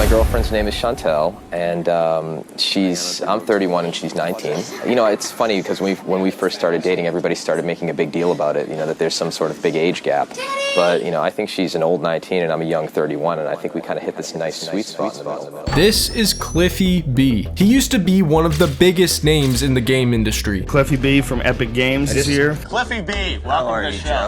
My girlfriend's name is Chantel, and I'm 31 and she's 19. You know, it's funny because when we first started dating, everybody started making a big deal about it, you know, that there's some sort of big age gap. But, you know, I think she's an old 19 and I'm a young 31, and I think we kind of hit this nice sweet spot in the middle. This is Cliffy B. He used to be one of the biggest names in the game industry. Cliffy B from Epic Games is here. Cliffy B, welcome to the show.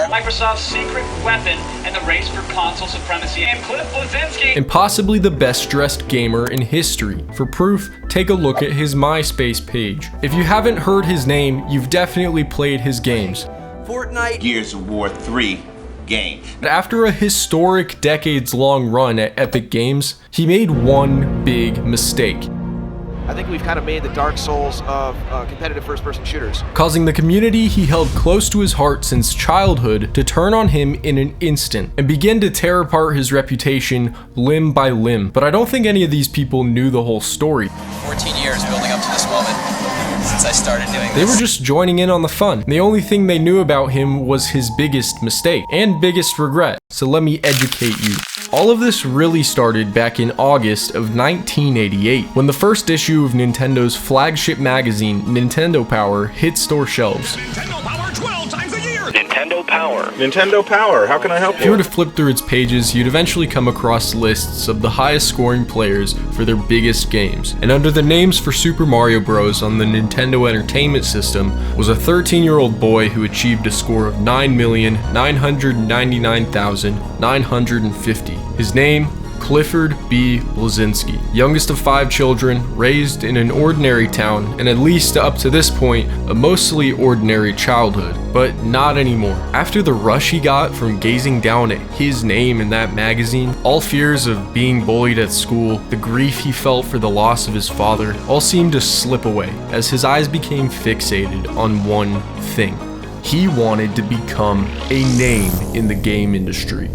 Microsoft's secret weapon in the race for console supremacy. And Cliff Blezinski. And possibly the best dressed gamer in history. For proof, take a look at his MySpace page. If you haven't heard his name, you've definitely played his games. Fortnite, Gears of War 3 game. After a historic decades-long run at Epic Games, he made one big mistake. I think we've kind of made the Dark Souls of competitive first-person shooters. Causing the community he held close to his heart since childhood to turn on him in an instant and begin to tear apart his reputation limb by limb. But I don't think any of these people knew the whole story. 14 years building up to this moment since I started doing this. They were just joining in on the fun. The only thing they knew about him was his biggest mistake and biggest regret. So let me educate you. All of this really started back in August of 1988, when the first issue of Nintendo's flagship magazine, Nintendo Power, hit store shelves. Nintendo Power 12 times a year! Nintendo Power. Nintendo Power, how can I help you? If you were to flip through its pages, you'd eventually come across lists of the highest scoring players for their biggest games. And under the names for Super Mario Bros. On the Nintendo Entertainment System was a 13-year-old boy who achieved a score of 9,999,950. His name, Clifford B. Blezinski. Youngest of 5 children, raised in an ordinary town, and at least up to this point, a mostly ordinary childhood. But not anymore. After the rush he got from gazing down at his name in that magazine, all fears of being bullied at school, the grief he felt for the loss of his father, all seemed to slip away as his eyes became fixated on one thing. He wanted to become a name in the game industry.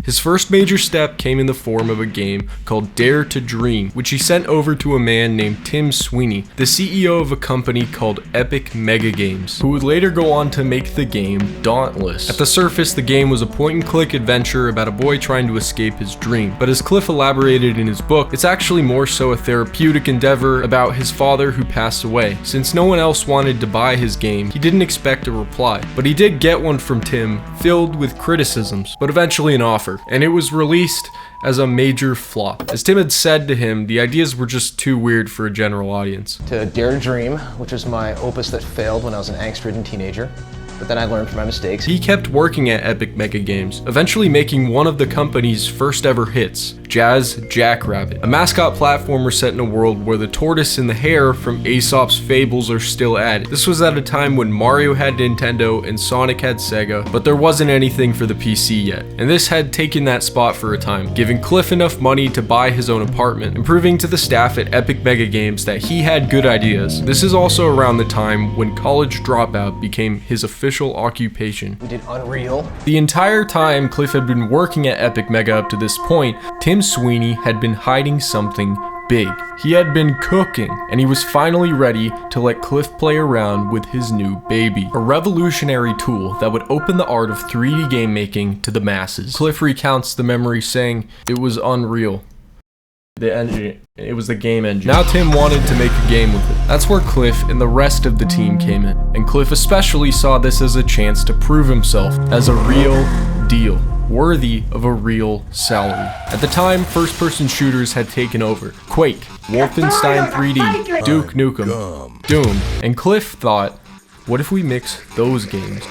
His first major step came in the form of a game called Dare to Dream, which he sent over to a man named Tim Sweeney, the CEO of a company called Epic Mega Games, who would later go on to make the game Dauntless. At the surface, the game was a point-and-click adventure about a boy trying to escape his dream, but as Cliff elaborated in his book, it's actually more so a therapeutic endeavor about his father who passed away. Since no one else wanted to buy his game, he didn't expect a reply, but he did get one from Tim, filled with criticisms, but eventually an offer. And it was released as a major flop. As Tim had said to him, the ideas were just too weird for a general audience. To Dare to Dream, which was my opus that failed when I was an angst-ridden teenager. But then I learned from my mistakes. He kept working at Epic Mega Games, eventually making one of the company's first ever hits, Jazz Jackrabbit, a mascot platformer set in a world where the tortoise and the hare from Aesop's fables are still added. This was at a time when Mario had Nintendo and Sonic had Sega, but there wasn't anything for the PC yet, and this had taken that spot for a time, giving Cliff enough money to buy his own apartment, and proving to the staff at Epic Mega Games that he had good ideas. This is also around the time when College Dropout became his official occupation. We did Unreal. The entire time Cliff had been working at Epic Mega up to this point, Tim Sweeney had been hiding something big. He had been cooking, and he was finally ready to let Cliff play around with his new baby. A revolutionary tool that would open the art of 3D game making to the masses. Cliff recounts the memory saying, "It was unreal. The engine, it was the game engine." Now Tim wanted to make a game with it. That's where Cliff and the rest of the team came in. And Cliff especially saw this as a chance to prove himself as a real deal, worthy of a real salary. At the time, first-person shooters had taken over. Quake, Wolfenstein 3D, Duke Nukem, Doom. And Cliff thought, what if we mix those games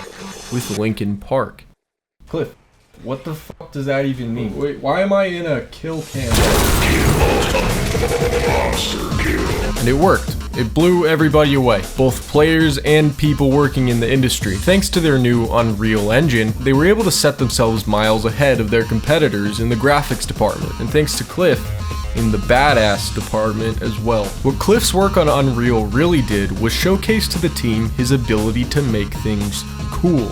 with Linkin Park? Cliff, what the fuck does that even mean? Wait, why am I in a kill cam? And it worked. It blew everybody away, both players and people working in the industry. Thanks to their new Unreal Engine, they were able to set themselves miles ahead of their competitors in the graphics department, and thanks to Cliff, in the badass department as well. What Cliff's work on Unreal really did was showcase to the team his ability to make things cool.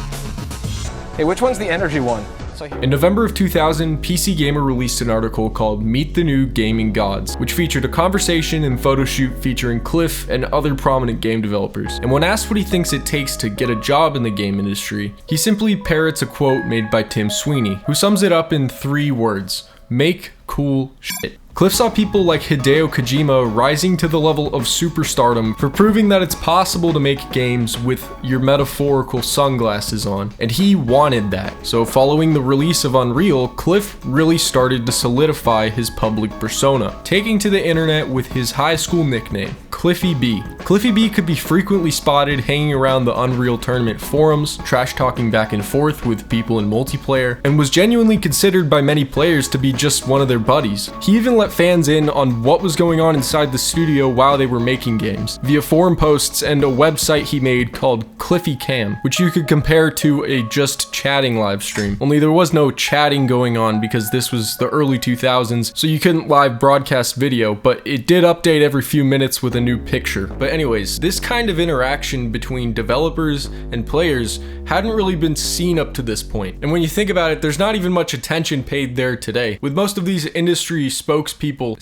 Hey, which one's the energy one? In November of 2000, PC Gamer released an article called Meet the New Gaming Gods, which featured a conversation and photo shoot featuring Cliff and other prominent game developers. And when asked what he thinks it takes to get a job in the game industry, he simply parrots a quote made by Tim Sweeney, who sums it up in 3 words: make cool shit. Cliff saw people like Hideo Kojima rising to the level of superstardom for proving that it's possible to make games with your metaphorical sunglasses on, and he wanted that. So following the release of Unreal, Cliff really started to solidify his public persona, taking to the internet with his high school nickname, Cliffy B. Cliffy B could be frequently spotted hanging around the Unreal Tournament forums, trash talking back and forth with people in multiplayer, and was genuinely considered by many players to be just one of their buddies. He even let fans in on what was going on inside the studio while they were making games, via forum posts and a website he made called Cliffy Cam, which you could compare to a just chatting live stream. Only there was no chatting going on because this was the early 2000s, so you couldn't live broadcast video, but it did update every few minutes with a new picture. But anyways, this kind of interaction between developers and players hadn't really been seen up to this point. And when you think about it, there's not even much attention paid there today, with most of these industry spokespeople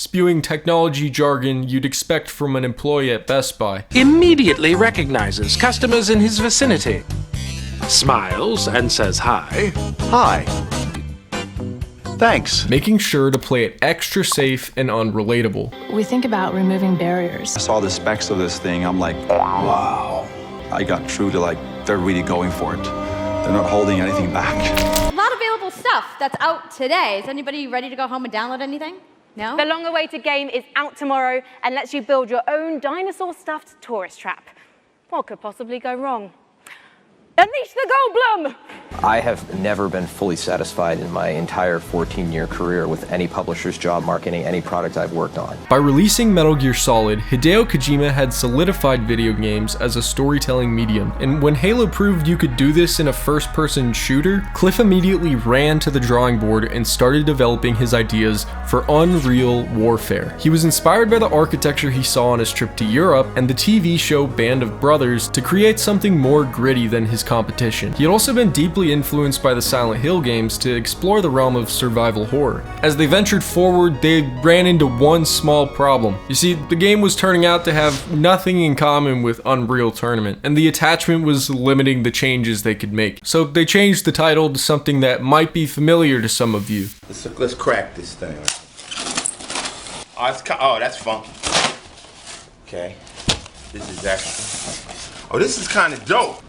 spewing technology jargon you'd expect from an employee at Best Buy. Immediately recognizes customers in his vicinity, smiles and says hi. Hi. Thanks. Making sure to play it extra safe and unrelatable. We think about removing barriers. I saw the specs of this thing, I'm like, wow. I got through to they're really going for it. They're not holding anything back. A lot of available stuff that's out today. Is anybody ready to go home and download anything? No? The long-awaited game is out tomorrow and lets you build your own dinosaur-stuffed tourist trap. What could possibly go wrong? Unleash the Goldblum! I have never been fully satisfied in my entire 14-year career with any publisher's job marketing any product I've worked on. By releasing Metal Gear Solid, Hideo Kojima had solidified video games as a storytelling medium, and when Halo proved you could do this in a first-person shooter, Cliff immediately ran to the drawing board and started developing his ideas for Unreal Warfare. He was inspired by the architecture he saw on his trip to Europe and the TV show Band of Brothers to create something more gritty than his competition. He had also been deeply influenced by the Silent Hill games to explore the realm of survival horror. As they ventured forward, they ran into one small problem. You see, the game was turning out to have nothing in common with Unreal Tournament, and the attachment was limiting the changes they could make. So they changed the title to something that might be familiar to some of you. Let's crack this thing. Oh, that's funky. Okay. This is actually... Oh, this is kind of dope.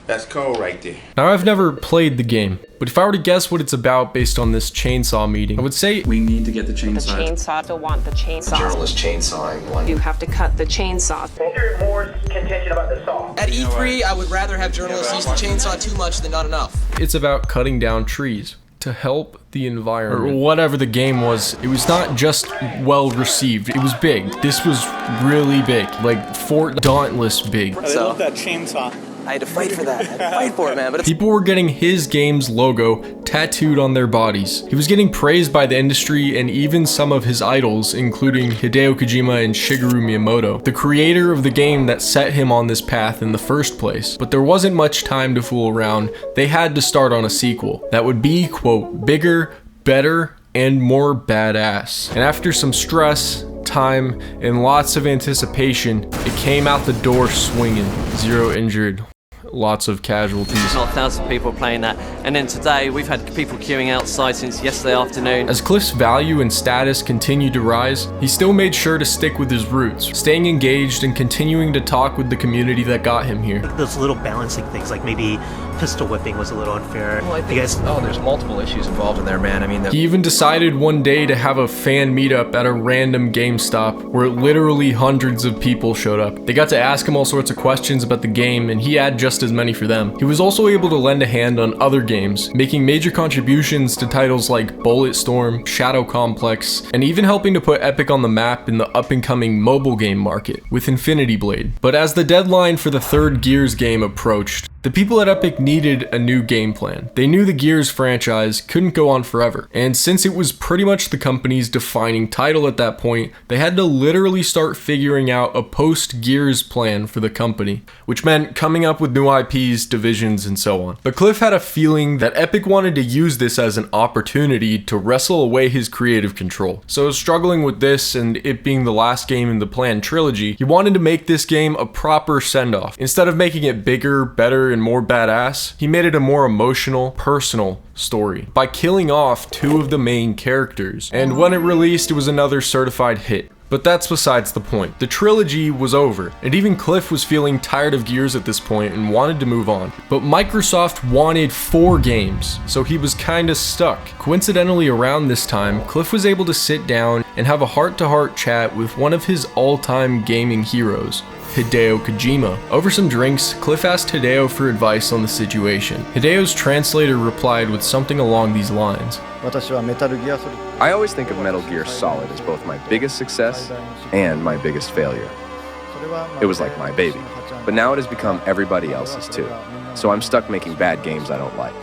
That's cool right there. Now, I've never played the game, but if I were to guess what it's about based on this chainsaw meeting, I would say we need to get the chainsaw. The chainsaw to want the chainsaw. Journalist chainsawing one. You have to cut the chainsaw. There's more contention about the saw. At E3, I would rather have journalists use the chainsaw too much than not enough. It's about cutting down trees to help the environment, or whatever the game was. It was not just well received, it was big. This was really big, like Fort Dauntless big. I love that chainsaw. I had to fight for that. I had to fight for it, man. But people were getting his game's logo tattooed on their bodies. He was getting praised by the industry and even some of his idols, including Hideo Kojima and Shigeru Miyamoto, the creator of the game that set him on this path in the first place. But there wasn't much time to fool around. They had to start on a sequel that would be, quote, bigger, better, and more badass. And after some stress, time, and lots of anticipation, it came out the door swinging. 0 injured. Lots of casualties. Not thousands of people playing that, and then today we've had people queuing outside since yesterday afternoon. As Cliff's value and status continued to rise, he still made sure to stick with his roots, staying engaged and continuing to talk with the community that got him here. Those little balancing things, like maybe pistol whipping was a little unfair. Well, I think there's multiple issues involved in there, man. I mean, he even decided one day to have a fan meetup at a random GameStop where literally hundreds of people showed up. They got to ask him all sorts of questions about the game, and he had just as many for them. He was also able to lend a hand on other games, making major contributions to titles like Bulletstorm, Shadow Complex, and even helping to put Epic on the map in the up-and-coming mobile game market with Infinity Blade. But as the deadline for the third Gears game approached, The people at Epic needed a new game plan. They knew the Gears franchise couldn't go on forever, and since it was pretty much the company's defining title at that point, they had to literally start figuring out a post-Gears plan for the company, which meant coming up with new IPs, divisions, and so on. But Cliff had a feeling that Epic wanted to use this as an opportunity to wrestle away his creative control. So struggling with this and it being the last game in the planned trilogy, he wanted to make this game a proper send-off. Instead of making it bigger, better, and more badass, he made it a more emotional, personal story by killing off two of the main characters. And when it released, it was another certified hit. But that's besides the point. The trilogy was over, and even Cliff was feeling tired of Gears at this point and wanted to move on. But Microsoft wanted 4 games, so he was kinda stuck. Coincidentally, around this time, Cliff was able to sit down and have a heart-to-heart chat with one of his all-time gaming heroes, Hideo Kojima. Over some drinks, Cliff asked Hideo for advice on the situation. Hideo's translator replied with something along these lines. I always think of Metal Gear Solid as both my biggest success and my biggest failure. It was like my baby, but now it has become everybody else's too. So I'm stuck making bad games I don't like,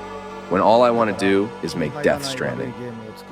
when all I want to do is make Death Stranding.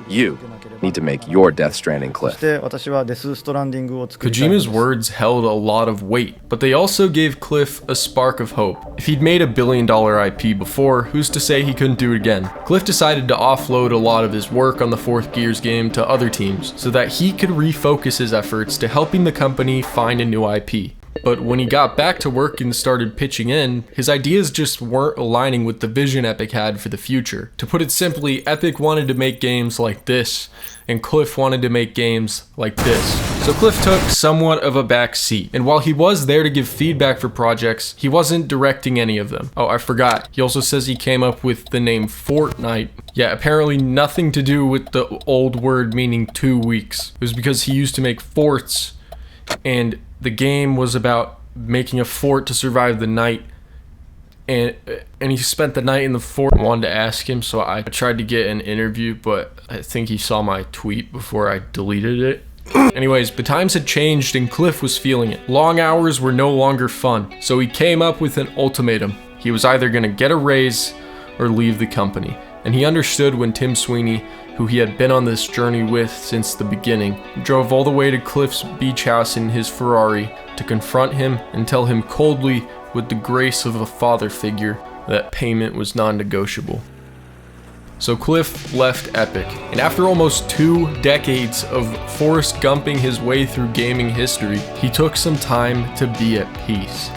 You need to make your Death Stranding, Cliff. Kojima's words held a lot of weight, but they also gave Cliff a spark of hope. If he'd made a billion-dollar IP before, who's to say he couldn't do it again? Cliff decided to offload a lot of his work on the 4th Gears game to other teams, so that he could refocus his efforts to helping the company find a new IP. But when he got back to work and started pitching in, his ideas just weren't aligning with the vision Epic had for the future. To put it simply, Epic wanted to make games like this, and Cliff wanted to make games like this. So Cliff took somewhat of a back seat, and while he was there to give feedback for projects, he wasn't directing any of them. Oh, I forgot. He also says he came up with the name Fortnite. Yeah, apparently nothing to do with the old word meaning 2 weeks. It was because he used to make forts, and the game was about making a fort to survive the night, and he spent the night in the fort. I wanted to ask him, so I tried to get an interview, but I think he saw my tweet before I deleted it. Anyways, the times had changed and Cliff was feeling it. Long hours were no longer fun, so he came up with an ultimatum. He was either going to get a raise or leave the company, and he understood when Tim Sweeney, who he had been on this journey with since the beginning, drove all the way to Cliff's beach house in his Ferrari to confront him and tell him coldly, with the grace of a father figure, that payment was non-negotiable. So Cliff left Epic, and after almost 2 decades of Forrest Gumping his way through gaming history, he took some time to be at peace.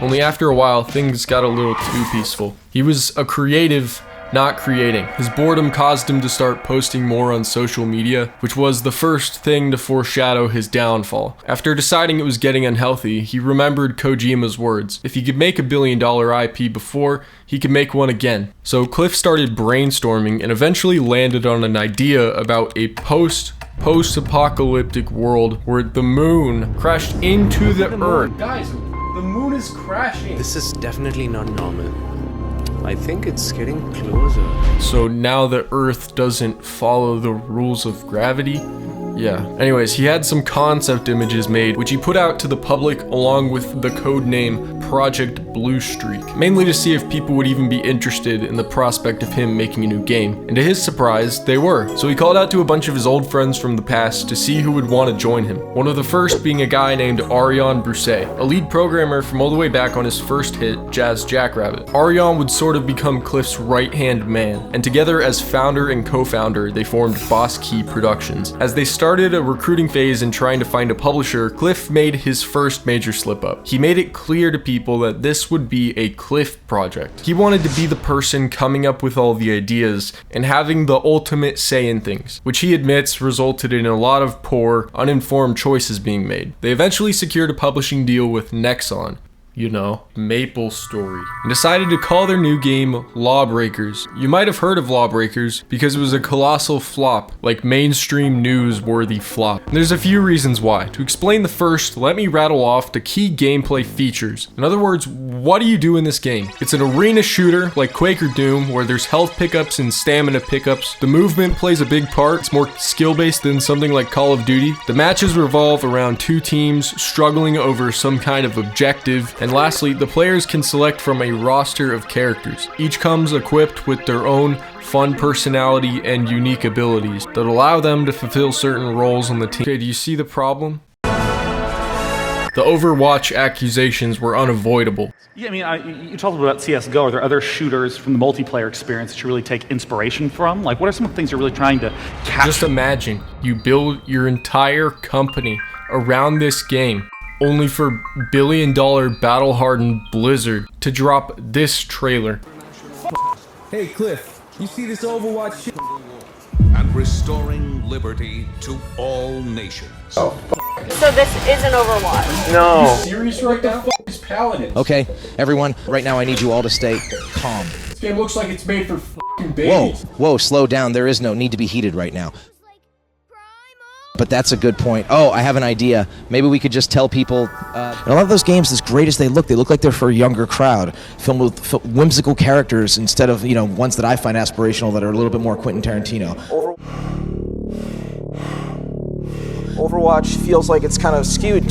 Only after a while, things got a little too peaceful. He was a creative, not creating. His boredom caused him to start posting more on social media, which was the first thing to foreshadow his downfall. After deciding it was getting unhealthy, he remembered Kojima's words. If he could make a billion-dollar IP before, he could make one again. So Cliff started brainstorming and eventually landed on an idea about a post-apocalyptic world where the moon crashed into the Earth. Guys, the moon is crashing. This is definitely not normal. I think it's getting closer. So now the Earth doesn't follow the rules of gravity? Yeah. Anyways, he had some concept images made, which he put out to the public along with the code name Project Blue Streak, mainly to see if people would even be interested in the prospect of him making a new game. And to his surprise, they were. So he called out to a bunch of his old friends from the past to see who would want to join him. One of the first being a guy named Ariane Brousset, a lead programmer from all the way back on his first hit, Jazz Jackrabbit. Ariane would sort of become Cliff's right-hand man, and together as founder and co-founder, they formed Boss Key Productions. As they started a recruiting phase and trying to find a publisher, Cliff made his first major slip-up. He made it clear to people that this would be a Cliff project. He wanted to be the person coming up with all the ideas and having the ultimate say in things, which he admits resulted in a lot of poor, uninformed choices being made. They eventually secured a publishing deal with Nexon, you know, Maple Story, and decided to call their new game Lawbreakers. You might have heard of Lawbreakers because it was a colossal flop, like mainstream news-worthy flop. And there's a few reasons why. To explain the first, let me rattle off the key gameplay features. In other words, what do you do in this game? It's an arena shooter like Quake or Doom, where there's health pickups and stamina pickups. The movement plays a big part. It's more skill-based than something like Call of Duty. The matches revolve around 2 teams struggling over some kind of objective, And lastly, the players can select from a roster of characters. Each comes equipped with their own fun personality and unique abilities that allow them to fulfill certain roles on the team. Okay, do you see the problem? The Overwatch accusations were unavoidable. Yeah, I mean, you talked about CSGO. Are there other shooters from the multiplayer experience that you really take inspiration from? Like, what are some of the things you're really trying to capture? Just imagine, you build your entire company around this game, only for billion-dollar battle-hardened Blizzard to drop this trailer. Hey, Cliff, you see this Overwatch shit? And restoring liberty to all nations. So this isn't Overwatch. No. Are you serious right now? Is Paladin. Okay, everyone, right now I need you all to stay calm. This game looks like it's made for fucking babies. Whoa, slow down. There is no need to be heated right now. But that's a good point. Oh, I have an idea. Maybe we could just tell people, and a lot of those games, as great as they look like they're for a younger crowd, filmed with whimsical characters instead of, ones that I find aspirational that are a little bit more Quentin Tarantino. Overwatch feels like it's kind of skewed,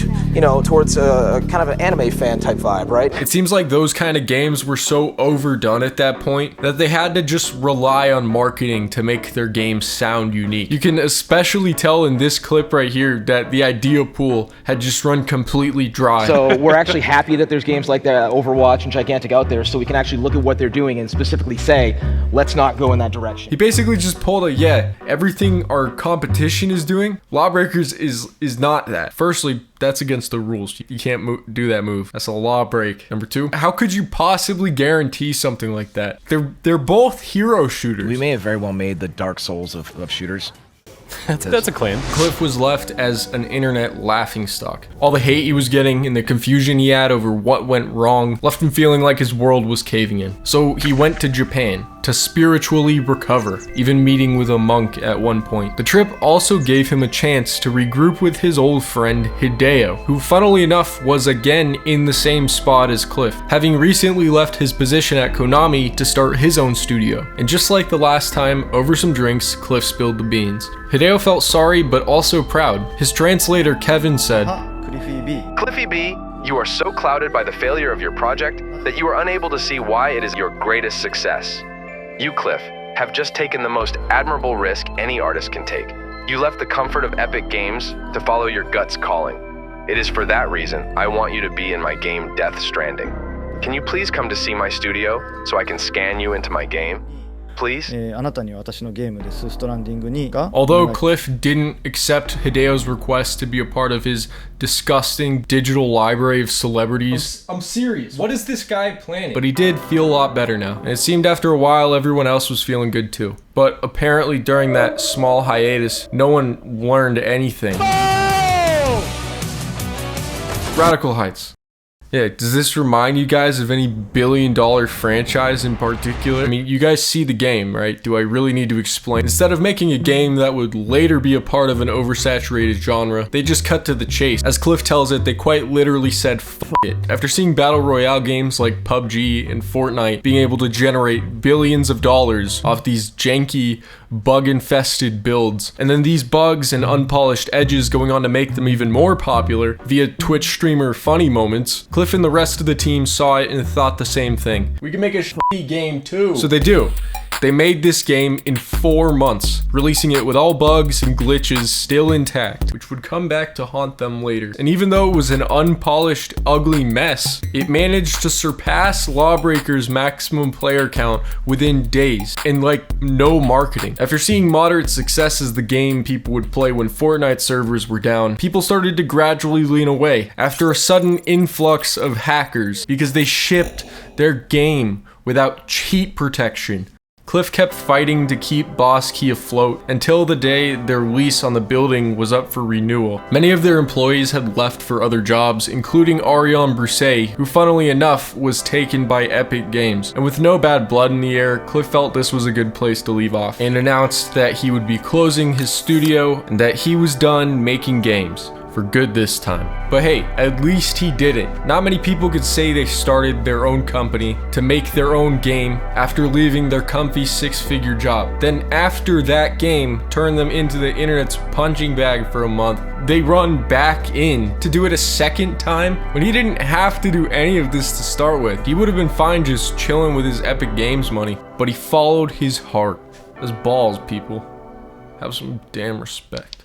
towards a kind of an anime fan type vibe, right? It seems like those kind of games were so overdone at that point that they had to just rely on marketing to make their games sound unique. You can especially tell in this clip right here that the idea pool had just run completely dry. So we're actually happy that there's games like that, Overwatch and Gigantic out there, so we can actually look at what they're doing and specifically say, let's not go in that direction. He basically just pulled a, everything our competition is doing, Lawbreakers is not that. Firstly, that's against the rules. You can't do that move. That's a law break. Number two, how could you possibly guarantee something like that? They're both hero shooters. We may have very well made the Dark Souls of shooters. That's a claim. Cliff was left as an internet laughingstock. All the hate he was getting and the confusion he had over what went wrong left him feeling like his world was caving in. So he went to Japan to spiritually recover, even meeting with a monk at one point. The trip also gave him a chance to regroup with his old friend Hideo, who funnily enough was again in the same spot as Cliff, having recently left his position at Konami to start his own studio. And just like the last time, over some drinks, Cliff spilled the beans. Hideo felt sorry but also proud. His translator Kevin said, Cliffy B, you are so clouded by the failure of your project that you are unable to see why it is your greatest success. You, Cliff, have just taken the most admirable risk any artist can take. You left the comfort of Epic Games to follow your gut's calling. It is for that reason I want you to be in my game Death Stranding. Can you please come to see my studio so I can scan you into my game? Please? Although Cliff didn't accept Hideo's request to be a part of his disgusting digital library of celebrities. I'm serious. What is this guy planning? But he did feel a lot better now. And it seemed after a while everyone else was feeling good too. But apparently during that small hiatus, no one learned anything. Radical Heights. Yeah, does this remind you guys of any billion-dollar franchise in particular? I mean, you guys see the game, right? Do I really need to explain? Instead of making a game that would later be a part of an oversaturated genre, they just cut to the chase. As Cliff tells it, they quite literally said, F it. After seeing battle royale games like PUBG and Fortnite being able to generate billions of dollars off these janky, bug-infested builds, and then these bugs and unpolished edges going on to make them even more popular via Twitch streamer funny moments, Cliff and the rest of the team saw it and thought the same thing. We can make a shitty game too. So they do. They made this game in 4 months, releasing it with all bugs and glitches still intact, which would come back to haunt them later. And even though it was an unpolished, ugly mess, it managed to surpass Lawbreaker's maximum player count within days, and like no marketing. After seeing moderate success as the game people would play when Fortnite servers were down, people started to gradually lean away after a sudden influx of hackers because they shipped their game without cheat protection. Cliff kept fighting to keep Boss Key afloat until the day their lease on the building was up for renewal. Many of their employees had left for other jobs, including Ariane Brousset, who funnily enough was taken by Epic Games. And with no bad blood in the air, Cliff felt this was a good place to leave off, and announced that he would be closing his studio and that he was done making games. for good this time. But hey, at least he did it. Not many people could say they started their own company to make their own game after leaving their comfy six-figure job. Then after that game turned them into the internet's punching bag for a month, they run back in to do it a second time when he didn't have to do any of this to start with. He would have been fine just chilling with his Epic Games money, but he followed his heart. That's balls, people. Have some damn respect.